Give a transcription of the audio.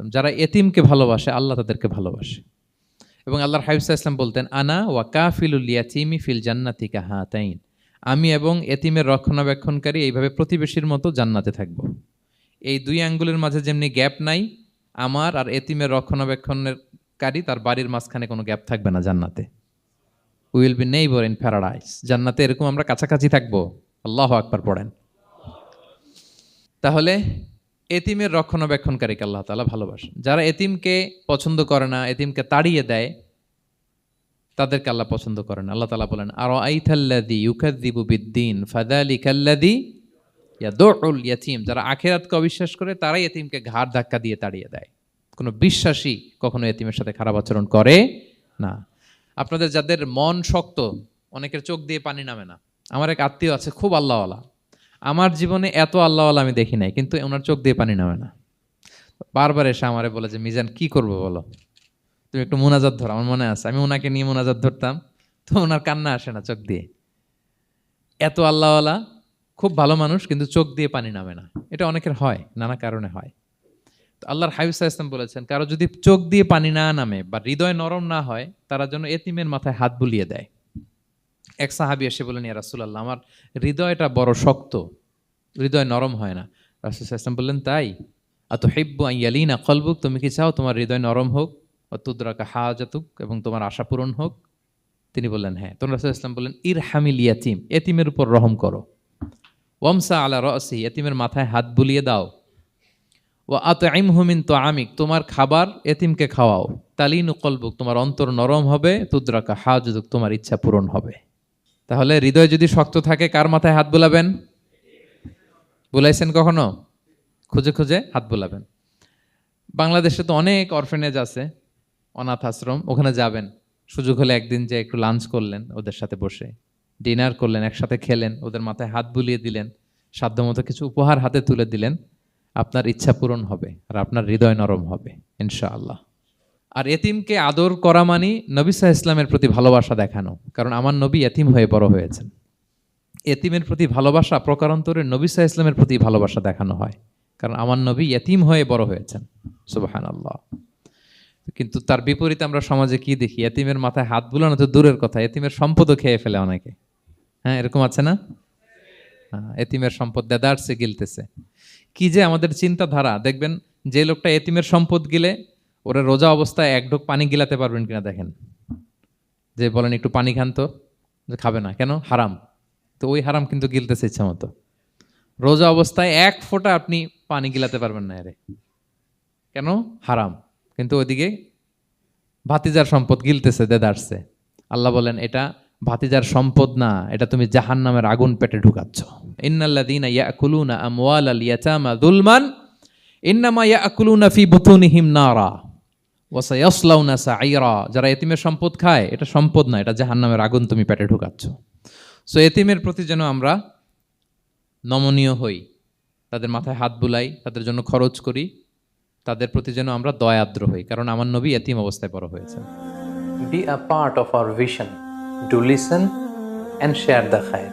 সাল্লাম, যারা এতিমকে ভালোবাসে আল্লাহ তাদেরকে ভালোবাসে। এবং আল্লাহর হাবিব সাল্লাল্লাহু আলাইহি ওয়াসাল্লাম বলতেন, আনা ওয়া কাফিলুল ইয়াতীমি ফিল জান্নাতি কাহাতাইন, আমি এবং এতিমের রক্ষণাবেক্ষণকারী এইভাবে প্রতিবেশীর মতো জান্নাতে থাকব। এই দুই আঙ্গুলের মাঝে যেমনি গ্যাপ নাই, আমার আর এতিমের রক্ষণাবেক্ষণকারী তার বাড়ির মাঝখানে কোনো গ্যাপ থাকবে না জান্নাতে। Will be neighbour in paradise, জান্নাতে এরকম আমরা কাছাকাছি থাকবো। আল্লাহু আকবার পড়েন। তাহলে এতিমের রক্ষণাবেক্ষণকারীকে আল্লাহ তাআলা ভালোবাসেন। যারা এতিমকে পছন্দ করে না, এতিমকে তাড়িয়ে দেয়, তাদেরকে আল্লাহ পছন্দ করেন। আল্লাহ তাআলা বলেন, আরাআইতাল্লাযী ইউকাযযিবু বিদ্দীন ফাযালিকাল্লাযী ইয়াদুউল ইয়াতীম, যারা আখিরাতকে অবিশ্বাস করে তারাই এতিমকে ঘাড় ধাক্কা দিয়ে তাড়িয়ে দেয়। কোনো বিশ্বাসী কখনো এতিমের সাথে খারাপ আচরণ করে না। আপনাদের যাদের মন শক্ত, অনেকের চোখ দিয়ে পানি নামে না। আমার এক আত্মীয় আছে খুব আল্লাহওয়ালা, আমার জীবনে এত আল্লাহওয়ালা আমি দেখি নাই, কিন্তু ওনার চোখ দিয়ে পানি নামে না। বারবার এসে আমারে বলে যে, মিজান কি করবো বলো, তুমি একটু মোনাজাত ধরো। আমার মনে আছে আমি ওনাকে নিয়ে মোনাজাত ধরতাম, তো ওনার কান্না আসে না চোখ দিয়ে। এত আল্লাহওয়ালা, খুব ভালো মানুষ, কিন্তু চোখ দিয়ে পানি নামে না। এটা অনেকের হয়, নানা কারণে হয়। তো আল্লাহর হাবিব সাল্লাল্লাহু আলাইহি ওয়াসাল্লাম বলেছেন, কারো যদি চোখ দিয়ে পানি না নামে বা হৃদয় নরম না হয়, তারা যেন এতিমের মাথায় হাত বুলিয়ে দেয়। এক সাহাবী এসে বলেন, ইয়া রাসূলুল্লাহ, আমার হৃদয়টা বড় শক্ত, হৃদয় নরম হয় না। রাসূল সাল্লাল্লাহু আলাইহি ওয়াসাল্লাম বললেন, তাই? আতুহিব্বু আন ইয়ালিনা কলবুক, তুমি কি চাও তোমার হৃদয় নরম হোক, ওয়া তুদরাকা হাজাতুক, এবং তোমার আশা পূরণ হোক? তিনি বললেন, হ্যাঁ। তখন রাসূল সাল্লাল্লাহু আলাইহি ওয়াসাল্লাম বললেন, ইরহামিল ইয়াতীম, এতিমের উপর রহম করো। ওয়ামসা আলা রাসি, এতিমের মাথায় হাত বুলিয়ে দাও। ওয়া আতইমহু মিন তুআমিক, তোমার খাবার এতিমকে খাওয়াও। তালিনু কলবুক, তোমার অন্তর নরম হবে। তুদরাকা হাজাতুক, তোমার ইচ্ছা পূরণ হবে। তাহলে হৃদয় যদি শক্ত থাকে, কার মাথায় হাত বুলাবেন? বুলাইছেন কখনো? খুঁজে খুঁজে হাত বুলাবেন। বাংলাদেশে তো অনেক অরফেনেজ আছে, অনাথ আশ্রম, ওখানে যাবেন। সুযোগ হলে একদিন যে একটু লাঞ্চ করলেন ওদের সাথে বসে, ডিনার করলেন, একসাথে খেলেন, ওদের মাথায় হাত বুলিয়ে দিলেন, সাধ্যমতো কিছু উপহার হাতে তুলে দিলেন, আপনার ইচ্ছা পূরণ হবে আর আপনার হৃদয় নরম হবে ইনশাআল্লাহ। আর এতিমকে আদর করা মানি নবী সাল্লাল্লাহু আলাইহি ওয়াসাল্লামের প্রতি ভালোবাসা দেখানো, কারণ আমার নবী এতিম হয়ে বড় হয়েছেন। এতিমের প্রতি ভালোবাসা প্রকারান্তরে নবী সাল্লাল্লাহু আলাইহি ওয়াসাল্লামের প্রতি ভালোবাসা দেখানো হয়, কারণ আমার নবী এতিম হয়ে বড় হয়েছেন। সুবহানাল্লাহ। কিন্তু তার বিপরীতে আমরা সমাজে কি দেখি? এতিমের মাথায় হাত বুলানো তো দূরের কথা, এতিমের সম্পদও খেয়ে ফেলে অনেকে। হ্যাঁ, এরকম আছে না? এতিমের সম্পদ দেদারসে গিলতেছে। কি যে আমাদের চিন্তাধারা! দেখবেন যে লোকটা এতিমের সম্পদ গিলে, ওরা রোজা অবস্থায় এক ঢোক পানি গিলাতে পারবেন কিনা দেখেন। যে বলেন একটু পানি খান তো, যে খাবে না কেন? হারাম। তো ওই হারাম কিন্তু গিলতেছে ইচ্ছা মতো। রোজা অবস্থায় এক ফোঁটা আপনি পানি গিলাতে পারবেন না, এরে কেন? হারাম। কিন্তু ওইদিকে ভাতিজার সম্পদ গিলতেছে দেদারসে। আল্লাহ বলেন, এটা ভাতিজার সম্পদ না, এটা তুমি জাহান্নামের আগুন পেটে ঢুকাচ্ছ। ইন্নাল্লাযীনা ইয়াকুলুনা আমওয়ালাল ইয়াতামা যুলমান ইন্নামা ইয়াকুলুনা ফি বুতুনিহিম নারা ওয়া সায়াসলাউনা সাঈরা, যারা এতিমের সম্পদ খায়, এটা সম্পদ না, এটা জাহান্নামের আগুন তুমি পেটে ঢুকাচ্ছ। সো এতিমের প্রতি যেন আমরা নমনীয় হই, তাদের মাথায় হাত বুলাই, তাদের জন্য খরচ করি, তাদের প্রতি যেন আমরা দয়াদ্র হই, কারণ আমার নবী এতিম অবস্থায় বড় হয়েছেন। Be a part of our vision. Do listen and share the khair.